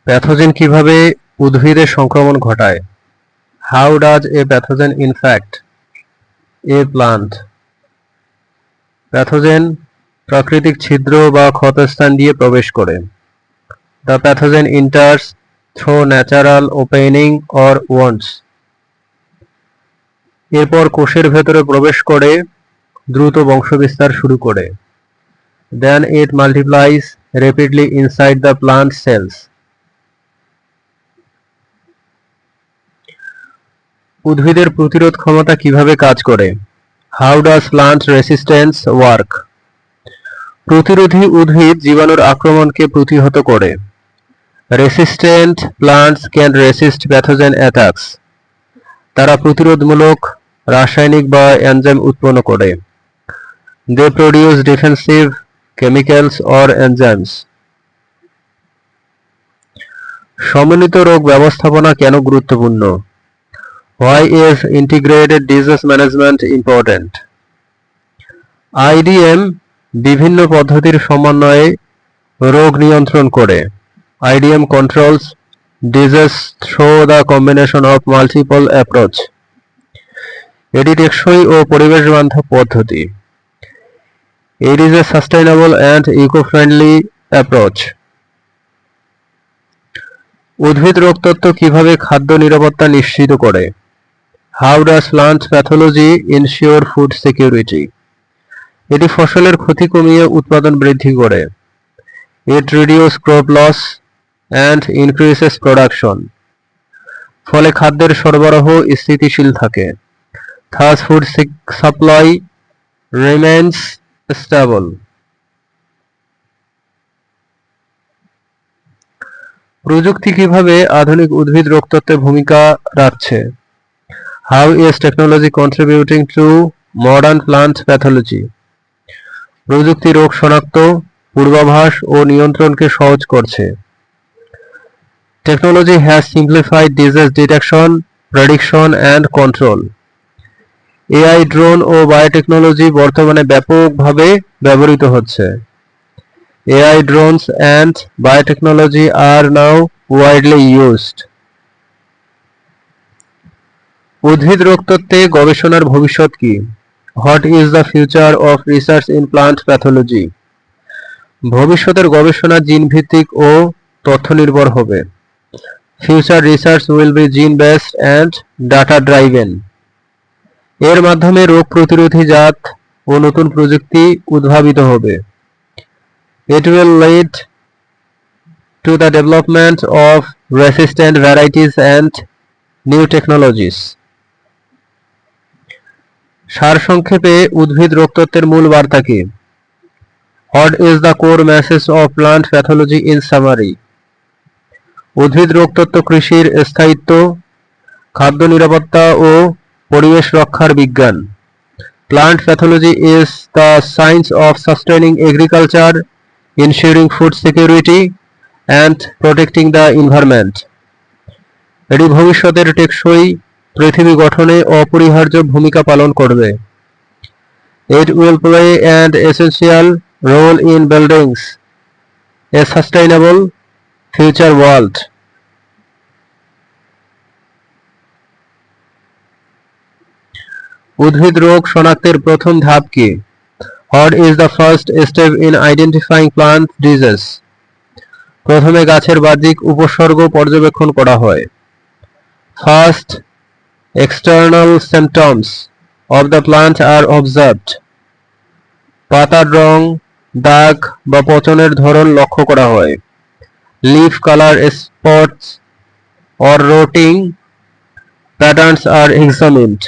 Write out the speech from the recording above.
Pathogen কিভাবে উদ্ভিদে সংক্রমণ ঘটায়? How does a pathogen infect a plant? Pathogen প্রাকৃতিক ছিদ্র বা ক্ষতস্থান দিয়ে প্রবেশ করে। The pathogen enters through natural opening or wounds. এরপর কোষের ভেতরে প্রবেশ করে দ্রুত বংশবিস্তার শুরু করে। Then it multiplies rapidly inside the plant cells. উদ্ভিদের প্রতিরোধ ক্ষমতা কিভাবে কাজ করে? How does plant resistance work? প্রতিরোধী উদ্ভিদ জীবাণুর আক্রমণকে প্রতিহত করে। Resistant plants can resist pathogen attacks. তারা প্রতিরোধমূলক রাসায়নিক বা এনজাইম উৎপন্ন করে। They produce defensive chemicals or enzymes. সমন্বিত রোগ ব্যবস্থাপনা কেন গুরুত্বপূর্ণ? Why is integrated disease management important? IDM বিভিন্ন পদ্ধতির সমন্বয়ে রোগ নিয়ন্ত্রণ করে। IDM controls disease through the combination of multiple approach. এটি টেকসই ও পরিবেশ বান্ধব পদ্ধতি। It is a sustainable and eco-friendly approach. উদ্ভিদ রোগতত্ত্ব কিভাবে খাদ্য নিরাপত্তা নিশ্চিত করে? How does plant pathology ensure food security? এটি ফসলের ক্ষতি কমিয়ে উৎপাদন বৃদ্ধি করে। It reduces crop loss and increases production. ফলে খাদ্যের সরবরাহ স্থিতিশীল থাকে। Thus food supply remains stable. প্রযুক্তি কিভাবে আধুনিক উদ্ভিদ রোগতত্ত্বে ভূমিকা রাখছে? How is technology contributing to modern plant pathology? প্রযুক্তি রোগ শনাক্ত, পূর্বাভাস ও নিয়ন্ত্রণকে সহজ করছে। Technology has simplified disease detection, prediction and control. AI drone ও বায়োটেকনোলজি বর্তমানে ব্যাপকভাবে ব্যবহৃত হচ্ছে। AI drones and biotechnology are now widely used. উদ্ভিদ রোগতত্ত্বে গবেষণার ভবিষ্যৎ কি? What is the future of research in plant pathology? ভবিষ্যতের গবেষণা জিন ভিত্তিক ও তথ্য নির্ভর হবে। Future research will be gene based and data driven. এর মাধ্যমে রোগ প্রতিরোধী জাত ও নতুন প্রযুক্তি উদ্ভাবিত হবে। It will lead to the development of resistant varieties and new technologies. সারসংক্ষেপে উদ্ভিদ রোগতত্ত্বের মূল বার্তা কি? What is the core message of plant pathology in summary? উদ্ভিদ রোগতত্ত্ব কৃষির স্থায়িত্ব, খাদ্য নিরাপত্তা ও পরিবেশ রক্ষার বিজ্ঞান। Plant pathology is the science of sustaining agriculture, ensuring food security and protecting the environment. এটি ভবিষ্যতের টেকসই পৃথিবী গঠনে অপরিহার্য ভূমিকা পালন করবে। It will play an essential role in building a sustainable future world. উদ্ভিদ রোগ শনাক্তের প্রথম ধাপ কি? What is the first step in identifying plant disease? প্রথমে গাছের বাহ্যিক উপসর্গ পর্যবেক্ষণ করা হয়। First, external symptoms of the plant are observed. পাতার রং, দাগ বা পচনের ধরন লক্ষ্য করা হয়। Leaf color spots or rotting patterns are examined.